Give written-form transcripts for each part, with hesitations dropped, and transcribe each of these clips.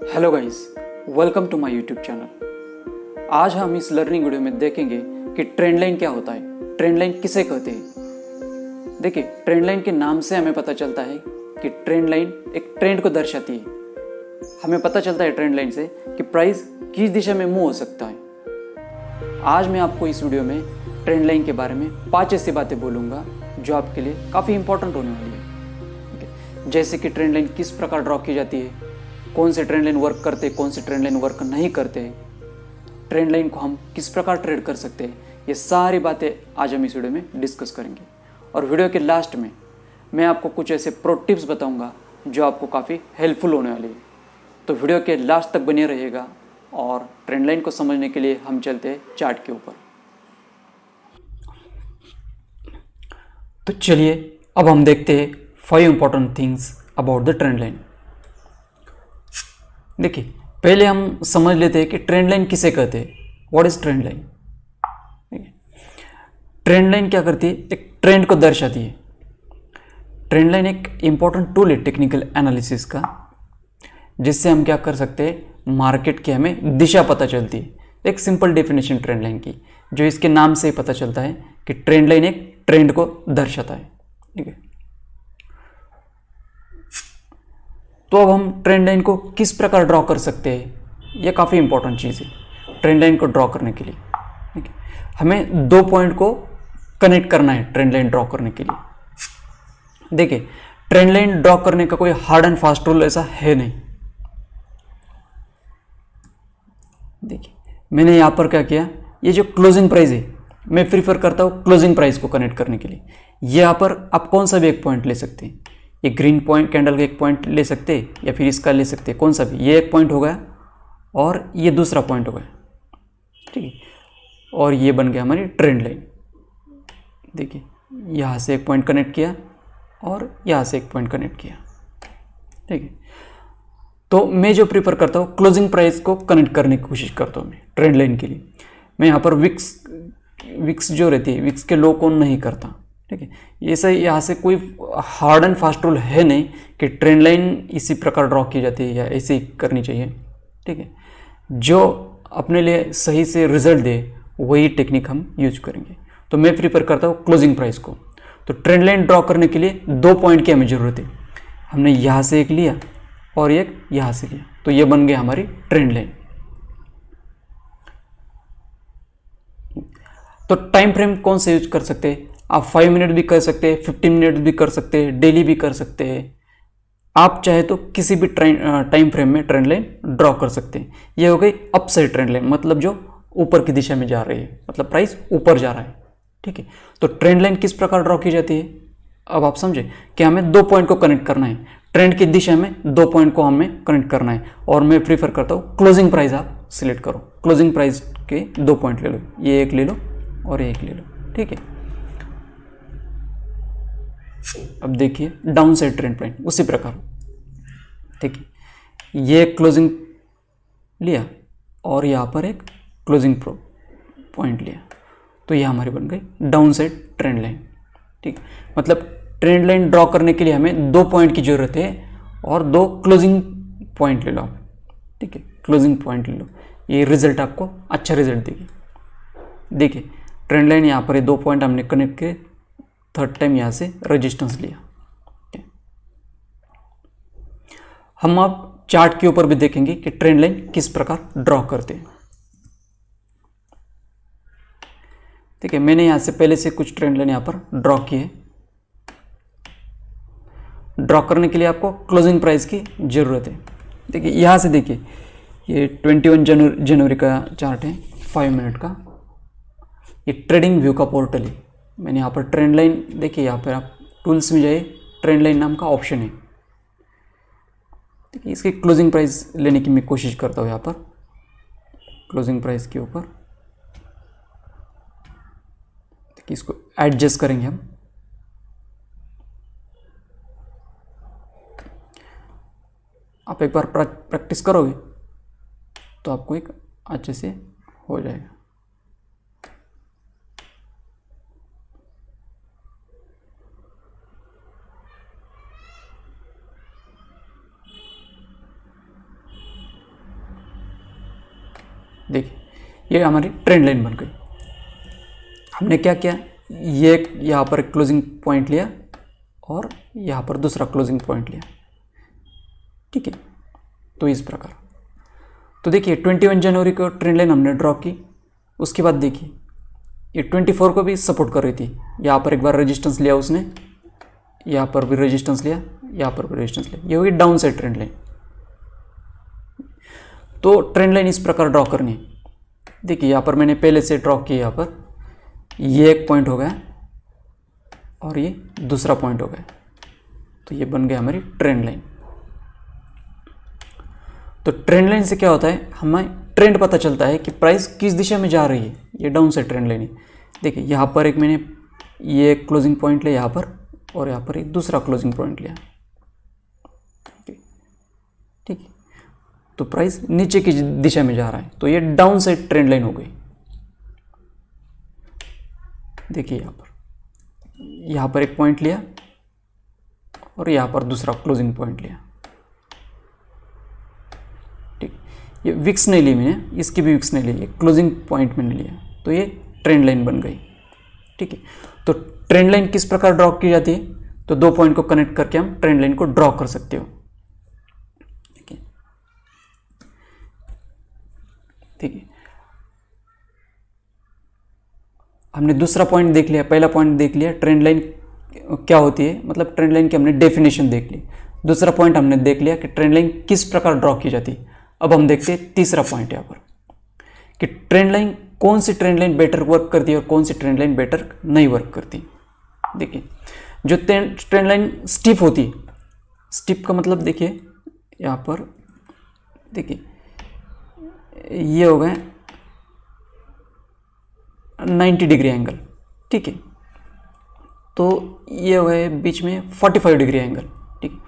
Hello guys, welcome to my YouTube channel. आज हम इस लर्निंग वीडियो में देखेंगे कि ट्रेंड लाइन क्या होता है, ट्रेंड लाइन किसे कहते हैं। देखिए, ट्रेंड लाइन के नाम से हमें पता चलता है कि ट्रेंड लाइन एक ट्रेंड को दर्शाती है। हमें पता चलता है ट्रेंड लाइन से कि प्राइस किस दिशा में मूव हो सकता है। आज मैं आपको इस वीडियो में ट्रेंड लाइन के बारे में 5 ऐसी बातें बोलूँगा जो आपके लिए काफ़ी इंपॉर्टेंट होने वाली है। जैसे कि ट्रेंड लाइन किस प्रकार ड्रॉ की जाती है, कौन से ट्रेंड लाइन वर्क करते हैं, कौन से ट्रेंड लाइन वर्क नहीं करते, ट्रेंड लाइन को हम किस प्रकार ट्रेड कर सकते हैं, ये सारी बातें आज हम इस वीडियो में डिस्कस करेंगे। और वीडियो के लास्ट में मैं आपको कुछ ऐसे प्रो टिप्स बताऊंगा जो आपको काफ़ी हेल्पफुल होने वाली है। तो वीडियो के लास्ट तक बने रहिएगा। और ट्रेंड लाइन को समझने के लिए हम चलते हैं चार्ट के ऊपर। तो चलिए अब हम देखते हैं 5 important things about the trend line. देखिए, पहले हम समझ लेते हैं कि ट्रेंड लाइन किसे कहते हैं। What is trend line? Trend line क्या करती है? एक ट्रेंड को दर्शाती है। ट्रेंड लाइन एक इंपॉर्टेंट टूल है टेक्निकल एनालिसिस का, जिससे हम क्या कर सकते हैं, मार्केट की हमें दिशा पता चलती है। एक सिंपल डेफिनेशन ट्रेंड लाइन की, जो इसके नाम से ही पता चलता है कि ट्रेंड लाइन एक ट्रेंड को दर्शाता है। ठीक है, तो अब हम ट्रेंड लाइन को किस प्रकार ड्रॉ कर सकते हैं, यह काफ़ी इंपॉर्टेंट चीज़ है। ट्रेंड लाइन को ड्रॉ करने के लिए ठीक है, हमें 2 पॉइंट को कनेक्ट करना है ट्रेंड लाइन ड्रॉ करने के लिए। देखिए, ट्रेंड लाइन ड्रॉ करने का कोई हार्ड एंड फास्ट रूल ऐसा है नहीं। देखिए, मैंने यहाँ पर क्या किया, ये जो क्लोजिंग प्राइस है, मैं प्रीफर करता हूँ क्लोजिंग प्राइस को कनेक्ट करने के लिए। यहाँ पर आप कौन सा भी एक पॉइंट ले सकते हैं। ये ग्रीन पॉइंट कैंडल का एक पॉइंट ले सकते हैं या फिर इसका ले सकते हैं, कौन सा भी। ये एक पॉइंट हो गया और ये दूसरा पॉइंट हो गया। ठीक है, और ये बन गया हमारी ट्रेंड लाइन। देखिए, यहाँ से एक पॉइंट कनेक्ट किया और यहाँ से एक पॉइंट कनेक्ट किया। ठीक है, तो मैं जो प्रीफर करता हूँ, क्लोजिंग प्राइस को कनेक्ट करने की कोशिश करता हूँ मैं ट्रेंड लाइन के लिए। मैं यहाँ पर विक्स जो रहती है, विक्स के लो को नहीं करता। ठीक है, ये सही, यहाँ से कोई हार्ड एंड फास्ट रूल है नहीं कि ट्रेंड लाइन इसी प्रकार ड्रॉ की जाती है या ऐसे ही करनी चाहिए। ठीक है, जो अपने लिए सही से रिजल्ट दे वही टेक्निक हम यूज करेंगे। तो मैं प्रीफर करता हूँ क्लोजिंग प्राइस को। तो ट्रेंड लाइन ड्रॉ करने के लिए 2 पॉइंट की हमें ज़रूरत है। हमने यहाँ से एक लिया और एक यहाँ से लिया, तो ये बन गया हमारी ट्रेंड लाइन। तो टाइम फ्रेम कौन से यूज कर सकते हैं? आप 5 मिनट भी कर सकते हैं, 15 मिनट भी कर सकते हैं, डेली भी कर सकते हैं। आप चाहे तो किसी भी टाइम फ्रेम में ट्रेंड लाइन ड्रॉ कर सकते हैं। ये हो गई अप साइड ट्रेंड लाइन, मतलब जो ऊपर की दिशा में जा रही है, मतलब प्राइस ऊपर जा रहा है। ठीक है, तो ट्रेंड लाइन किस प्रकार ड्रॉ की जाती है, अब आप समझे कि हमें 2 पॉइंट को कनेक्ट करना है। ट्रेंड की दिशा में 2 पॉइंट को हमें कनेक्ट करना है, और मैं प्रीफर करता हूँ क्लोजिंग प्राइस आप सिलेक्ट करो। क्लोजिंग प्राइस के 2 पॉइंट ले लो, ये एक ले लो और एक ले लो। ठीक है, अब देखिए डाउन साइड ट्रेंड लाइन उसी प्रकार। ठीक है, ये क्लोजिंग लिया और यहाँ पर एक क्लोजिंग पॉइंट लिया, तो ये हमारी बन गई डाउन साइड ट्रेंड लाइन। ठीक, मतलब ट्रेंड लाइन ड्रॉ करने के लिए हमें 2 पॉइंट की जरूरत है और 2 क्लोजिंग पॉइंट ले लो आप। ठीक है, क्लोजिंग पॉइंट ले लो, ये रिजल्ट आपको अच्छा रिजल्ट देगी। देखिए, ट्रेंड लाइन यहाँ पर 2 पॉइंट हमने कनेक्ट किए, थर्ड टाइम यहाँ से रेजिस्टेंस लिया। हम अब चार्ट के ऊपर भी देखेंगे कि ट्रेंड लाइन किस प्रकार ड्रॉ करते हैं। ठीक है, मैंने यहाँ से पहले से कुछ ट्रेंड लाइन यहाँ पर ड्रॉ किए। ड्रॉ करने के लिए आपको क्लोजिंग प्राइस की ज़रूरत है। देखिए, यहाँ से देखिए, ये 21 जनवरी का चार्ट है, 5 मिनट का। ये ट्रेडिंग व्यू का पोर्टल है। मैंने यहाँ पर ट्रेंड लाइन देखिए, यहाँ पर आप टूल्स में जाइए, ट्रेंड लाइन नाम का ऑप्शन है। देखिए, इसकी क्लोजिंग प्राइस लेने की मैं कोशिश करता हूँ। यहाँ पर क्लोजिंग प्राइस के ऊपर देखिए, इसको एडजस्ट करेंगे हम। आप एक बार प्रैक्टिस करोगे तो आपको एक अच्छे से हो जाएगा। देखिए ये हमारी ट्रेंड लाइन बन गई। हमने क्या किया, ये यहाँ पर क्लोजिंग पॉइंट लिया और यहाँ पर दूसरा क्लोजिंग पॉइंट लिया, ठीक है। तो इस प्रकार, तो देखिए 21 जनवरी को ट्रेंड लाइन हमने ड्रॉ की। उसके बाद देखिए ये 24 को भी सपोर्ट कर रही थी। यहाँ पर एक बार रेजिस्टेंस लिया उसने, यहाँ पर भी रेजिस्टेंस लिया, यहाँ पर भी रेजिस्टेंस लिया, ये होगी डाउन साइड ट्रेंड लाइन। तो ट्रेंड लाइन इस प्रकार ड्रॉ करनी है। देखिए यहाँ पर मैंने पहले से ड्रॉ किया, यहाँ पर ये एक पॉइंट हो गया और ये दूसरा पॉइंट हो गया, तो ये बन गया हमारी ट्रेंड लाइन। तो ट्रेंड लाइन से क्या होता है, हमें ट्रेंड पता चलता है कि प्राइस किस दिशा में जा रही है। ये डाउन साइड ट्रेंड लाइन है। देखिए यहाँ पर एक मैंने ये क्लोजिंग पॉइंट लिया यहाँ पर, और यहाँ पर एक दूसरा क्लोजिंग पॉइंट लिया, ठीक है। तो प्राइस नीचे की दिशा में जा रहा है, तो ये डाउन साइड ट्रेंड लाइन हो गई। देखिए यहाँ पर एक पॉइंट लिया और यहाँ पर दूसरा क्लोजिंग पॉइंट लिया, ठीक। ये विक्स नहीं ली मैंने, इसकी भी विक्स नहीं ली, ये क्लोजिंग पॉइंट मैंने लिया, तो ये ट्रेंड लाइन बन गई, ठीक है। तो ट्रेंड लाइन किस प्रकार ड्रॉ की जाती है, तो दो पॉइंट को कनेक्ट करके हम ट्रेंड लाइन को ड्रॉ कर सकते हो, ठीक है। हमने दूसरा पॉइंट देख लिया, पहला पॉइंट देख लिया ट्रेंड लाइन क्या होती है, मतलब ट्रेंड लाइन की हमने डेफिनेशन देख ली। दूसरा पॉइंट हमने देख लिया कि ट्रेंड लाइन किस प्रकार ड्रॉ की जाती है। अब हम देखते हैं तीसरा पॉइंट यहाँ पर कि ट्रेंड लाइन, कौन सी ट्रेंड लाइन बेटर वर्क करती है और कौन सी ट्रेंड लाइन बेटर नहीं वर्क करती। देखिए जो ट्रेंड लाइन स्टीप होती है, स्टीप का मतलब देखिए यहाँ पर, देखिए ये हो गए 90 डिग्री एंगल, ठीक है। तो ये हो गए बीच में 45 डिग्री एंगल, ठीक।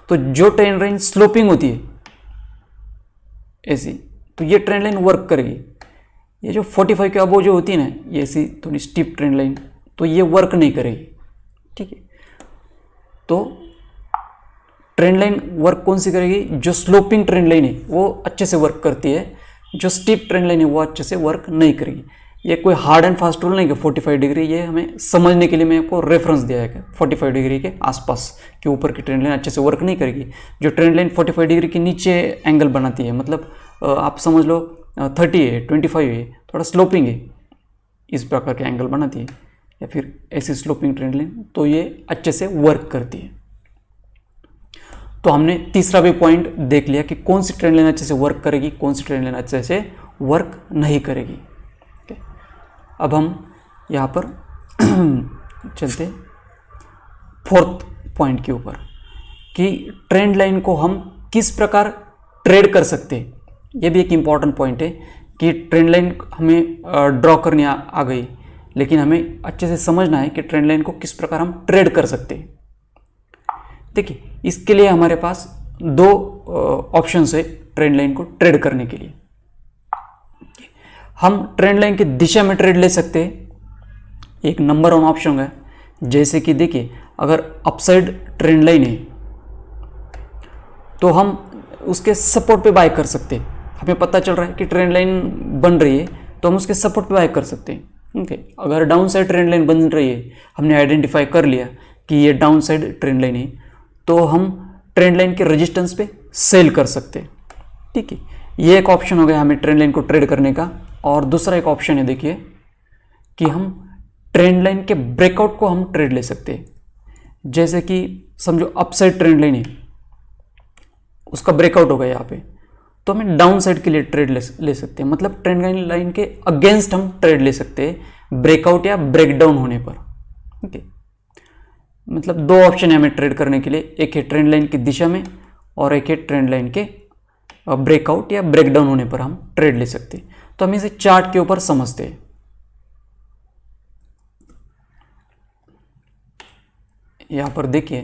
तो जो ट्रेंड लाइन स्लोपिंग होती है ऐसी, तो ये ट्रेंड लाइन वर्क करेगी। ये जो 45 के अबो जो होती है ना, ये ऐसी थोड़ी स्टीप ट्रेंड लाइन, तो ये वर्क नहीं करेगी, ठीक है। तो ट्रेंड लाइन वर्क कौन सी करेगी, जो स्लोपिंग ट्रेंड लाइन है वो अच्छे से वर्क करती है, जो स्टीप ट्रेंड लाइन है वो अच्छे से वर्क नहीं करेगी। ये कोई हार्ड एंड फास्ट रूल नहीं कि 45 डिग्री, ये हमें समझने के लिए मैं आपको रेफरेंस दिया है 45 डिग्री के आसपास के ऊपर की ट्रेंड लाइन अच्छे से वर्क नहीं करेगी। जो ट्रेंड लाइन 45 डिग्री के नीचे एंगल बनाती है, मतलब आप समझ लो 30 है, 25 है, थोड़ा स्लोपिंग है, इस प्रकार के एंगल बनाती है, या फिर ऐसी स्लोपिंग ट्रेंड लाइन, तो ये अच्छे से वर्क करती है। तो हमने तीसरा भी पॉइंट देख लिया कि कौन सी ट्रेंड लाइन अच्छे से वर्क करेगी, कौन सी ट्रेंड लाइन अच्छे से वर्क नहीं करेगी। अब हम यहाँ पर चलते फोर्थ पॉइंट के ऊपर कि ट्रेंड लाइन को हम किस प्रकार ट्रेड कर सकते हैं। ये भी एक इम्पॉर्टेंट पॉइंट है कि ट्रेंड लाइन हमें ड्रॉ करनी आ गई, लेकिन हमें अच्छे से समझना है कि ट्रेंड लाइन को किस प्रकार हम ट्रेड कर सकते हैं। देखिए इसके लिए हमारे पास दो ऑप्शंस है ट्रेंड लाइन को ट्रेड करने के लिए। हम ट्रेंड लाइन की दिशा में ट्रेड ले सकते हैं, एक नंबर वन ऑप्शन है। जैसे कि देखिए अगर अपसाइड ट्रेंड लाइन है तो हम उसके सपोर्ट पे बाय कर सकते हैं। हमें पता चल रहा है कि ट्रेंड लाइन बन रही है तो हम उसके सपोर्ट पे बाय कर सकते हैं। ओके, अगर डाउन साइड ट्रेंड लाइन बन रही है, हमने आइडेंटिफाई कर लिया कि ये डाउन साइड ट्रेंड लाइन है, तो हम ट्रेंड लाइन के रेजिस्टेंस पे सेल कर सकते हैं, ठीक है। ये एक ऑप्शन हो गया हमें ट्रेंड लाइन को ट्रेड करने का। और दूसरा एक ऑप्शन है देखिए कि हम ट्रेंड लाइन के ब्रेकआउट को हम ट्रेड ले सकते हैं। जैसे कि समझो अपसाइड ट्रेंड लाइन है, उसका ब्रेकआउट हो गया यहाँ पे, तो हमें डाउन साइड के लिए ट्रेड ले सकते हैं। मतलब ट्रेंड लाइन के अगेंस्ट हम ट्रेड ले सकते हैं ब्रेकआउट या ब्रेकडाउन होने पर, ठीक है। मतलब दो ऑप्शन है हमें ट्रेड करने के लिए, एक है ट्रेंड लाइन की दिशा में और एक है ट्रेंड लाइन के ब्रेकआउट या ब्रेकडाउन होने पर हम ट्रेड ले सकते हैं। तो हम इसे चार्ट के ऊपर समझते हैं। यहां पर देखिए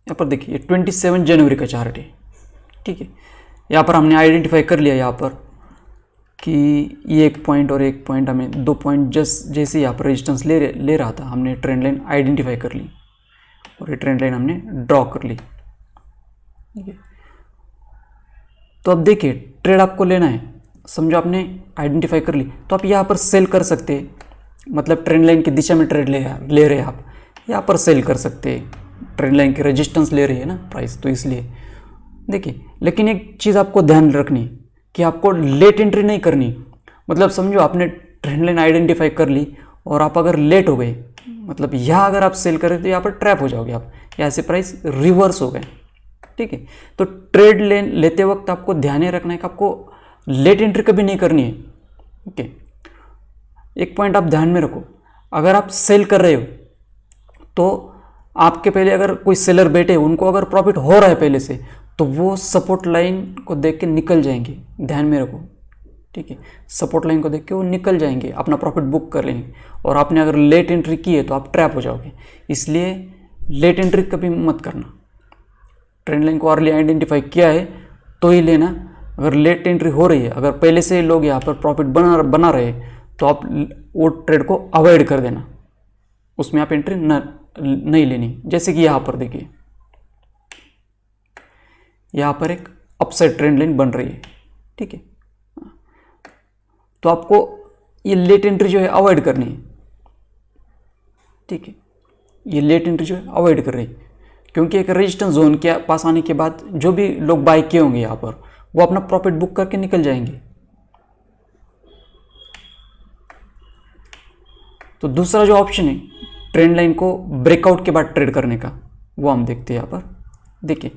यहां पर देखिए 27 जनवरी का चार्ट है, ठीक है। यहां पर हमने आइडेंटिफाई कर लिया यहाँ पर कि ये एक पॉइंट और एक पॉइंट, हमें 2 पॉइंट जैसे यहाँ पर रेजिस्टेंस ले रहा था, हमने ट्रेंड लाइन आइडेंटिफाई कर ली और ये ट्रेंड लाइन हमने ड्रॉ कर ली। ठीक है, तो अब देखिए ट्रेड आपको लेना है, समझो आपने आइडेंटिफाई कर ली, तो आप यहाँ पर सेल कर सकते हैं, मतलब ट्रेंड लाइन की दिशा में ट्रेड ले रहे हैं आप, यहाँ पर सेल कर सकते हैं। ट्रेंड लाइन की रेजिस्टेंस ले रही है ना प्राइस, तो इसलिए देखिए। लेकिन एक चीज़ आपको ध्यान रखनी कि आपको लेट एंट्री नहीं करनी, मतलब समझो आपने ट्रेंड लाइन आइडेंटिफाई कर ली और आप अगर लेट हो गए, मतलब यहाँ अगर आप सेल करें तो यहाँ पर ट्रैप हो जाओगे आप, यहाँ से प्राइस रिवर्स हो गए। ठीक है, तो ट्रेड लेते वक्त आपको ध्यान रखना है कि आपको लेट एंट्री कभी नहीं करनी है। ओके, एक पॉइंट आप ध्यान में रखो, अगर आप सेल कर रहे हो तो आपके पहले अगर कोई सेलर बैठे, उनको अगर प्रॉफिट हो रहा है पहले से, तो वो सपोर्ट लाइन को देख के निकल जाएंगे, ध्यान में रखो। ठीक है, सपोर्ट लाइन को देख के वो निकल जाएंगे, अपना प्रॉफिट बुक कर लेंगे, और आपने अगर लेट एंट्री की है तो आप ट्रैप हो जाओगे। इसलिए लेट एंट्री कभी मत करना। ट्रेंड लाइन को अर्ली आइडेंटिफाई किया है तो ही लेना। अगर लेट एंट्री हो रही है, अगर पहले से लोग यहाँ पर प्रॉफिट बना रहे हैं, तो आप वो ट्रेड को अवॉइड कर देना, उसमें आप एंट्री नहीं लेनी। जैसे कि यहाँ पर देखिए, यहाँ पर एक अपसाइड ट्रेंड लाइन बन रही है। ठीक है, तो आपको ये लेट एंट्री जो है अवॉइड करनी है। ठीक है, ये लेट एंट्री जो है अवॉइड कर रही है, क्योंकि एक रेजिस्टेंस जोन के पास आने के बाद जो भी लोग बाय किए होंगे यहाँ पर, वो अपना प्रॉफिट बुक करके निकल जाएंगे। तो दूसरा जो ऑप्शन है ट्रेंड लाइन को ब्रेकआउट के बाद ट्रेड करने का, वो हम देखते हैं यहाँ पर। देखिए,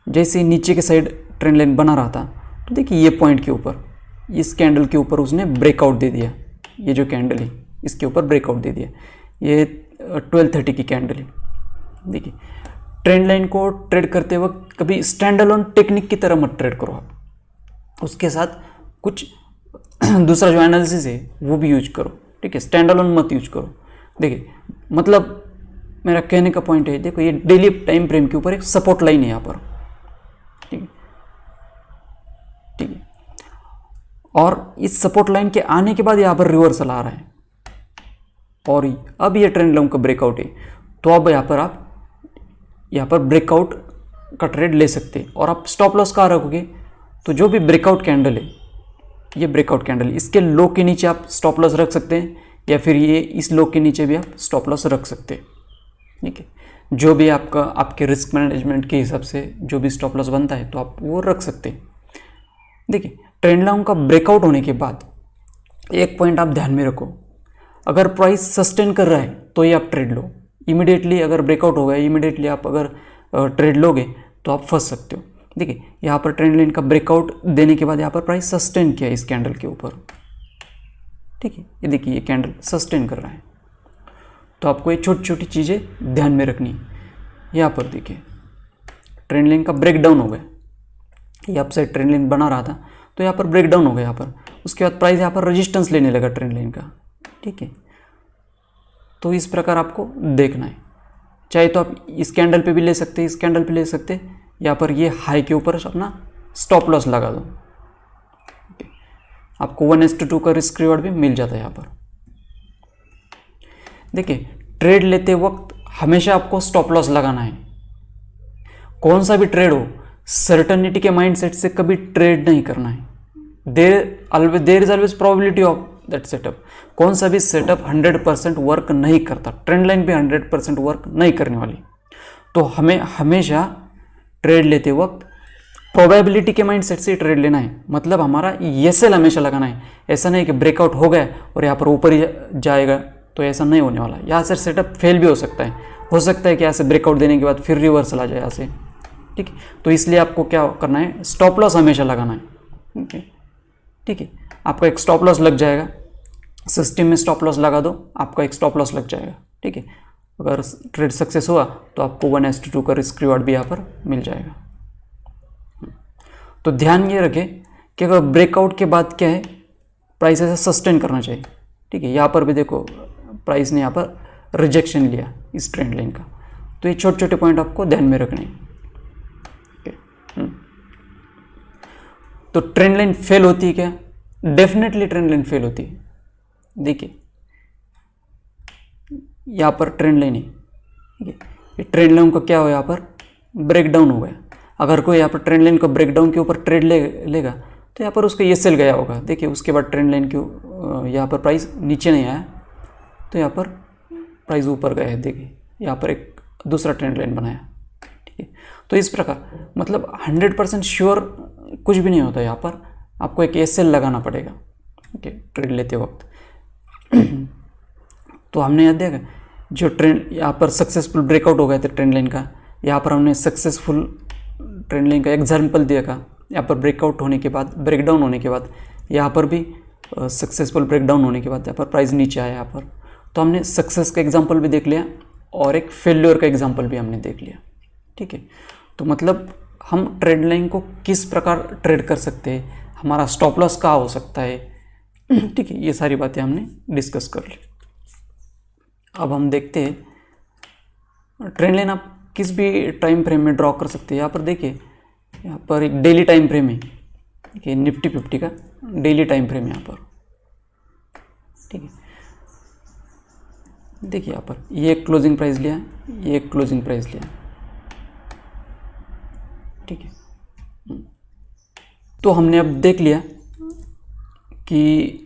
जैसे नीचे के साइड ट्रेंड लाइन बना रहा था, तो देखिए ये पॉइंट के ऊपर, इस कैंडल के ऊपर उसने ब्रेकआउट दे दिया। ये जो कैंडल है इसके ऊपर ब्रेकआउट दे दिया, ये 1230 की कैंडल है। देखिए, ट्रेंड लाइन को ट्रेड करते वक्त कभी स्टैंड अलोन टेक्निक की तरह मत ट्रेड करो आप, उसके साथ कुछ दूसरा जो एनालिसिस है वो भी यूज करो। ठीक है, स्टैंड अलोन मत यूज करो। देखिए, मतलब मेरा कहने का पॉइंट है, देखो ये डेली टाइम फ्रेम के ऊपर एक सपोर्ट लाइन है यहाँ पर। ठीक है, ठीक है, और इस सपोर्ट लाइन के आने के बाद यहाँ पर रिवर्सल आ रहा है, और अब ये ट्रेंड लाइन का ब्रेकआउट है, तो अब यहाँ पर ब्रेकआउट का ट्रेड ले सकते हैं। और आप स्टॉप लॉस कहाँ रखोगे, तो जो भी ब्रेकआउट कैंडल है, ये ब्रेकआउट कैंडल, इसके लो के नीचे आप स्टॉप लॉस रख सकते हैं, या फिर ये इस लो के नीचे भी आप स्टॉप लॉस रख सकते हैं। ठीक है, जो भी आपके रिस्क मैनेजमेंट के हिसाब से जो भी स्टॉप लॉस बनता है तो आप वो रख सकते हैं। देखिए, ट्रेंड लाइन का ब्रेकआउट होने के बाद एक पॉइंट आप ध्यान में रखो, अगर प्राइस सस्टेन कर रहा है तो ही आप ट्रेड लो। इमीडिएटली अगर ब्रेकआउट हो गया, इमीडिएटली आप अगर ट्रेड लोगे तो आप फंस सकते हो। देखिए, यहाँ पर ट्रेंड लाइन का ब्रेकआउट देने के बाद यहाँ पर प्राइस सस्टेन किया इस कैंडल के ऊपर। ठीक है, ये देखिए ये कैंडल सस्टेन कर रहा है, तो आपको ये छोटी छोटी चीज़ें ध्यान में रखनी है। यहाँ पर देखिए ट्रेंड लाइन का ब्रेकडाउन हो गया, ये अपसाइड ट्रेंड लाइन बना रहा था तो यहाँ पर ब्रेकडाउन हो गया यहाँ पर, उसके बाद प्राइस यहाँ पर रेजिस्टेंस लेने लगा ट्रेंड लाइन का। ठीक है, तो इस प्रकार आपको देखना है, चाहे तो आप इस कैंडल पे भी ले सकते हैं, इस कैंडल पे ले सकते हैं, यहाँ पर ये हाई के ऊपर अपना स्टॉप लॉस लगा दो। आपको 1:2 का रिस्क रिवॉर्ड भी मिल जाता है यहाँ पर। देखिए, ट्रेड लेते वक्त हमेशा आपको स्टॉप लॉस लगाना है। कौन सा भी ट्रेड हो, सर्टेनिटी के माइंडसेट से कभी ट्रेड नहीं करना है। There is always probability of that setup. कौन सा भी सेटअप 100% वर्क नहीं करता, ट्रेंड लाइन भी 100% वर्क नहीं करने वाली। तो हमें हमेशा ट्रेड लेते वक्त प्रोबेबिलिटी के माइंडसेट से ट्रेड लेना है, मतलब हमारा एसएल हमेशा लगाना है। ऐसा नहीं कि ब्रेकआउट हो गया और यहाँ पर ऊपर ही जाएगा, तो ऐसा नहीं होने वाला। यहाँ से सेटअप फेल भी हो सकता है कि यहाँ से ब्रेकआउट देने के बाद फिर रिवर्सल आ जाए यहाँ से। ठीक है, तो इसलिए आपको क्या करना है, स्टॉप लॉस हमेशा लगाना है। ठीक है, आपका एक स्टॉप लॉस लग जाएगा, सिस्टम में स्टॉप लॉस लगा दो, आपका एक स्टॉप लॉस लग जाएगा। ठीक है, अगर ट्रेड सक्सेस हुआ तो आपको 1:2 का रिस्क रिवॉर्ड भी यहाँ पर मिल जाएगा। तो ध्यान ये रखें कि अगर ब्रेकआउट के बाद क्या है, प्राइस ऐसा सस्टेन करना चाहिए। ठीक है, यहाँ पर भी देखो प्राइस ने यहाँ पर रिजेक्शन लिया इस ट्रेंड लाइन का, तो ये छोटे छोटे पॉइंट आपको ध्यान में रखने हैं। तो ट्रेंड लाइन फेल होती है क्या, डेफिनेटली ट्रेंड लाइन फेल होती है। देखिए यहाँ पर ट्रेंड लाइन है, ठीक है, ये ट्रेंड लाइन का क्या हो, यहाँ पर ब्रेक डाउन हो गया। अगर कोई यहाँ पर ट्रेंड लाइन को ब्रेक डाउन के ऊपर ट्रेड लेगा तो यहाँ पर उसका ये सेल गया होगा। देखिए उसके बाद ट्रेंड लाइन क्यों यहाँ पर प्राइस नीचे नहीं आया तो यहाँ पर प्राइस ऊपर गया है। देखिए यहाँ पर एक दूसरा ट्रेंड लाइन बनाया, ठीक है। तो इस प्रकार मतलब 100% श्योर कुछ भी नहीं होता, यहाँ पर आपको एक एसएल लगाना पड़ेगा, ठीक है, ट्रेड लेते वक्त। तो हमने यहाँ देखा जो ट्रेंड यहाँ पर सक्सेसफुल ब्रेकआउट हो गया था ट्रेंड लाइन का, यहाँ पर हमने सक्सेसफुल ट्रेंड लाइन का एग्जाम्पल दिया था। यहाँ पर ब्रेकआउट होने के बाद, ब्रेकडाउन होने के बाद, यहाँ पर भी सक्सेसफुल ब्रेकडाउन होने के बाद यहाँ पर प्राइस नीचे आया यहाँ पर। तो हमने सक्सेस का एग्जांपल भी देख लिया और एक फेल्योर का एग्जांपल भी हमने देख लिया, ठीक है। तो मतलब हम ट्रेंड लाइन को किस प्रकार ट्रेड कर सकते हैं, हमारा स्टॉप लॉस कहाँ हो सकता है, ठीक है, ये सारी बातें हमने डिस्कस कर ली। अब हम देखते हैं ट्रेंड लाइन आप किस भी टाइम फ्रेम में ड्रॉ कर सकते हैं। यहाँ पर देखिए यहाँ पर एक डेली टाइम फ्रेम है, ठीक है, निफ्टी 50 का डेली टाइम फ्रेम यहाँ पर, ठीक है। देखिए यहाँ पर ये एक क्लोजिंग प्राइस लिया, ये एक क्लोजिंग प्राइस लिया, ठीक है। तो हमने अब देख लिया कि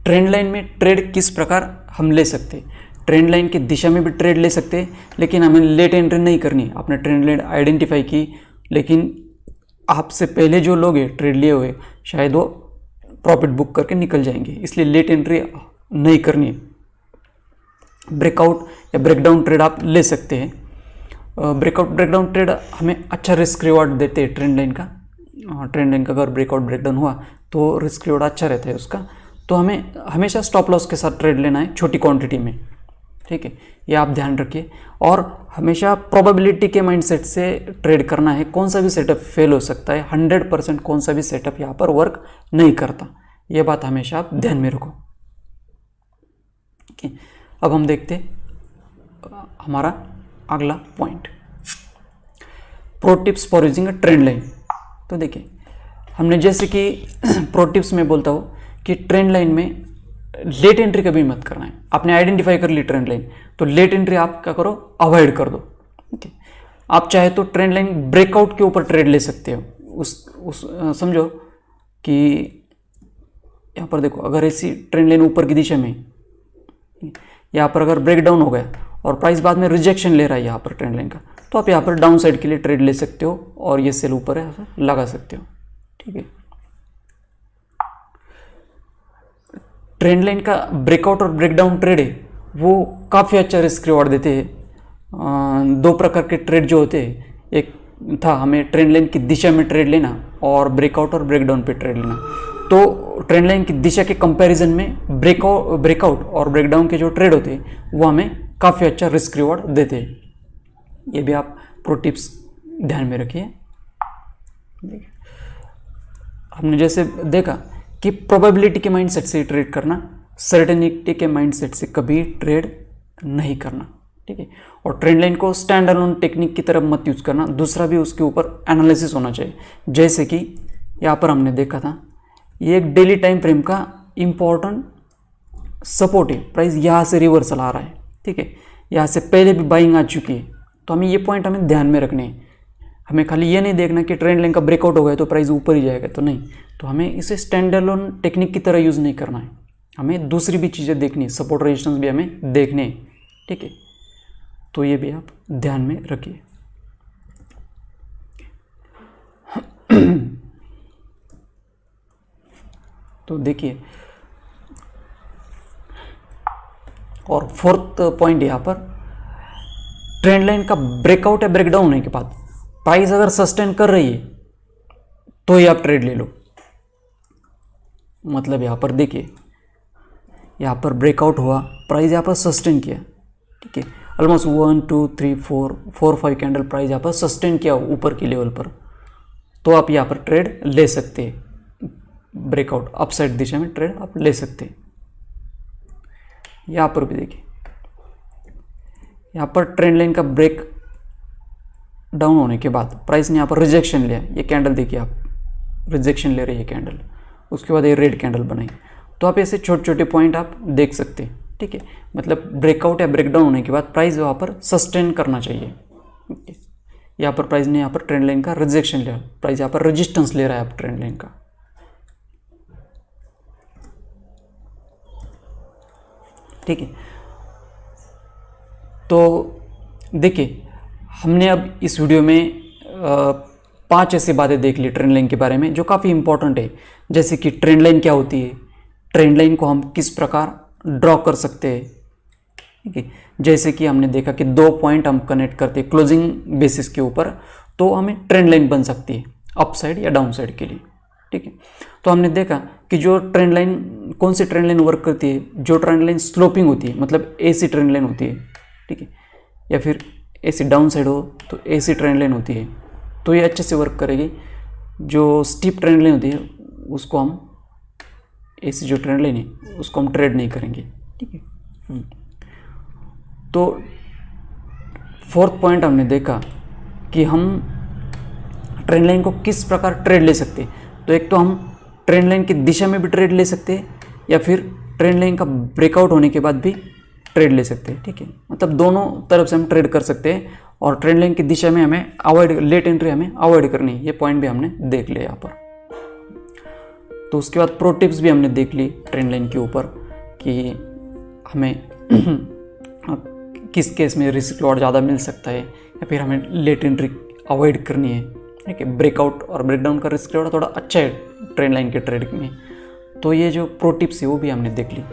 ट्रेंड लाइन में ट्रेड किस प्रकार हम ले सकते हैं। ट्रेंड लाइन की दिशा में भी ट्रेड ले सकते हैं, लेकिन हमें लेट एंट्री नहीं करनी है। आपने ट्रेंड लाइन आइडेंटिफाई की, लेकिन आपसे पहले जो लोग हैं ट्रेड लिए हुए शायद वो प्रॉफिट बुक करके निकल जाएंगे, इसलिए लेट एंट्री नहीं करनी है। ब्रेकआउट या ब्रेकडाउन ट्रेड आप ले सकते हैं। ब्रेकआउट ब्रेकडाउन ट्रेड हमें अच्छा रिस्क रिवॉर्ड देते हैं ट्रेंड लाइन का। ट्रेंड लाइन का अगर ब्रेकआउट ब्रेकडाउन हुआ तो रिस्क रिवॉर्ड अच्छा रहता है उसका। तो हमें हमेशा स्टॉप लॉस के साथ ट्रेड लेना है, छोटी क्वांटिटी में, ठीक है, ये आप ध्यान रखिए। और हमेशा प्रोबेबिलिटी के माइंडसेट से ट्रेड करना है। कौन सा भी सेटअप फेल हो सकता है, 100% कौन सा भी सेटअप यहाँ पर वर्क नहीं करता, ये बात हमेशा आप ध्यान में रखो, ठीक है। अब हम देखते हमारा अगला point, pro tips for using a trend line. तो देखिए हमने जैसे कि प्रो टिप्स में बोलता हूँ कि ट्रेंड लाइन में लेट एंट्री कभी मत करना है। आपने आइडेंटिफाई कर ली ट्रेंड लाइन, तो लेट एंट्री आप क्या करो, अवॉइड कर दो, ठीक है। आप चाहे तो ट्रेंड लाइन ब्रेकआउट के ऊपर ट्रेड ले सकते हो। उस समझो कि यहाँ पर देखो, अगर ऐसी ट्रेंड लाइन ऊपर की दिशा में, यहाँ पर अगर ब्रेक डाउन हो गया और प्राइस बाद में रिजेक्शन ले रहा है यहाँ पर ट्रेंड लाइन का, तो आप यहाँ पर डाउन साइड के लिए ट्रेड ले सकते हो और ये सेल ऊपर है लगा सकते हो, ठीक है। ट्रेंड लाइन का ब्रेकआउट और ब्रेकडाउन ट्रेड है वो काफ़ी अच्छा रिस्क रिवॉर्ड देते हैं। दो प्रकार के ट्रेड जो होते हैं, एक था हमें ट्रेंड लाइन की दिशा में ट्रेड लेना और ब्रेकआउट और ब्रेकडाउन पे ट्रेड लेना। तो ट्रेंड लाइन की दिशा के कंपैरिजन में ब्रेकआउट और ब्रेकडाउन के जो ट्रेड होते हैं वो हमें काफ़ी अच्छा रिस्क रिवॉर्ड देते हैं। ये भी आप प्रो टिप्स ध्यान में रखिए। हमने जैसे देखा कि प्रोबेबिलिटी के माइंडसेट से ट्रेड करना, सर्टेनिटी के माइंडसेट से कभी ट्रेड नहीं करना, ठीक है। और ट्रेंड लाइन को स्टैंड अलोन टेक्निक की तरफ मत यूज़ करना, दूसरा भी उसके ऊपर एनालिसिस होना चाहिए। जैसे कि यहाँ पर हमने देखा था, ये एक डेली टाइम फ्रेम का इम्पॉर्टेंट सपोर्ट है, प्राइस यहाँ से रिवर्सल आ रहा है, ठीक है, यहाँ से पहले भी बाइंग आ चुकी है। तो हमें ये पॉइंट हमें ध्यान में रखने हैं। हमें खाली ये नहीं देखना कि ट्रेंड लाइन का ब्रेकआउट हो गया तो प्राइस ऊपर ही जाएगा, तो नहीं। तो हमें इसे स्टैंड अलोन टेक्निक की तरह यूज़ नहीं करना है, हमें दूसरी भी चीज़ें देखनी है, सपोर्ट रेजिस्टेंस भी हमें देखने हैं, ठीक है। तो ये भी आप ध्यान में रखिए। तो देखिए, और फोर्थ पॉइंट यहाँ पर, ट्रेंड लाइन का ब्रेकआउट या ब्रेकडाउन होने के बाद प्राइस अगर सस्टेन कर रही है तो ही आप ट्रेड ले लो। मतलब यहाँ पर देखिए, यहाँ पर ब्रेकआउट हुआ, प्राइस यहाँ पर सस्टेन किया, ठीक है, ऑलमोस्ट 1 2 3 4 5 कैंडल प्राइस यहाँ पर सस्टेन किया ऊपर की लेवल पर, तो आप यहाँ पर ट्रेड ले सकते हैं। ब्रेकआउट अपसाइड दिशा में ट्रेड आप ले सकते हैं। यहाँ पर भी देखिए, यहाँ पर ट्रेंड लाइन का ब्रेक डाउन होने के बाद प्राइस ने यहाँ पर रिजेक्शन लिया। ये कैंडल देखिए आप, रिजेक्शन ले रही है कैंडल, उसके बाद ये रेड कैंडल बनाई। तो आप ऐसे छोटे छोटे पॉइंट आप देख सकते हैं, ठीक है। मतलब ब्रेकआउट या ब्रेकडाउन होने के बाद प्राइस वहाँ पर सस्टेन करना चाहिए, ठीक है। यहाँ पर प्राइस ने यहाँ पर ट्रेंड लाइन का रिजेक्शन लिया, प्राइस यहाँ पर रेजिस्टेंस ले रहा है आप ट्रेंड लाइन का, ठीक है। तो देखिए हमने अब इस वीडियो में 5 ऐसी बातें देख ली ट्रेंड लाइन के बारे में जो काफ़ी इंपॉर्टेंट है। जैसे कि ट्रेंड लाइन क्या होती है, ट्रेंड लाइन को हम किस प्रकार ड्रॉ कर सकते हैं, ठीक है। जैसे कि हमने देखा कि 2 पॉइंट हम कनेक्ट करते हैं क्लोजिंग बेसिस के ऊपर, तो हमें ट्रेंड लाइन बन सकती है अप साइड या डाउन साइड के लिए, ठीक है। तो हमने देखा कि जो ट्रेंड लाइन, कौन सी ट्रेंड लाइन वर्क करती है, जो ट्रेंड लाइन स्लोपिंग होती है, मतलब ऐसी ट्रेंड लाइन होती है, ठीक है, या फिर ऐसी डाउन साइड हो तो ऐसी ट्रेंड लाइन होती है, तो ये अच्छे से वर्क करेगी। जो स्टीप ट्रेंड लाइन होती है उसको हम, ऐसी जो ट्रेंड लाइन है उसको हम ट्रेड नहीं करेंगे, ठीक है। तो 4th पॉइंट हमने देखा कि हम ट्रेंड लाइन को किस प्रकार ट्रेड ले सकते हैं। तो एक तो हम ट्रेंड लाइन की दिशा में भी ट्रेड ले सकते हैं, या फिर ट्रेंड लाइन का ब्रेकआउट होने के बाद भी ट्रेड ले सकते हैं, ठीक है। मतलब दोनों तरफ से हम ट्रेड कर सकते हैं, और ट्रेंड लाइन की दिशा में हमें अवॉइड, लेट एंट्री हमें अवॉइड करनी है। ये पॉइंट भी हमने देख लिया यहाँ पर। तो उसके बाद प्रो टिप्स भी हमने देख ली ट्रेंड लाइन के ऊपर कि हमें किस केस में रिस्क लॉट ज़्यादा मिल सकता है, या फिर हमें लेट एंट्री अवॉइड करनी है, ठीक है। ब्रेकआउट और ब्रेकडाउन का रिस्क लॉट थोड़ा अच्छा है ट्रेंड लाइन के ट्रेडिंग में। तो ये जो प्रो टिप्स है वो भी हमने देख ली।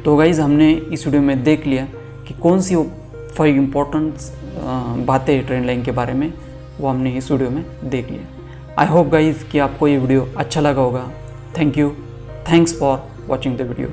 तो गाइज़ हमने इस वीडियो में देख लिया कि कौन सी वो 5 इम्पोर्टेंट बातें हैं ट्रेंड लाइन के बारे में, वो हमने इस वीडियो में देख लिया। आई होप गाइज़ कि आपको ये वीडियो अच्छा लगा होगा। Thank you, thanks for watching the video.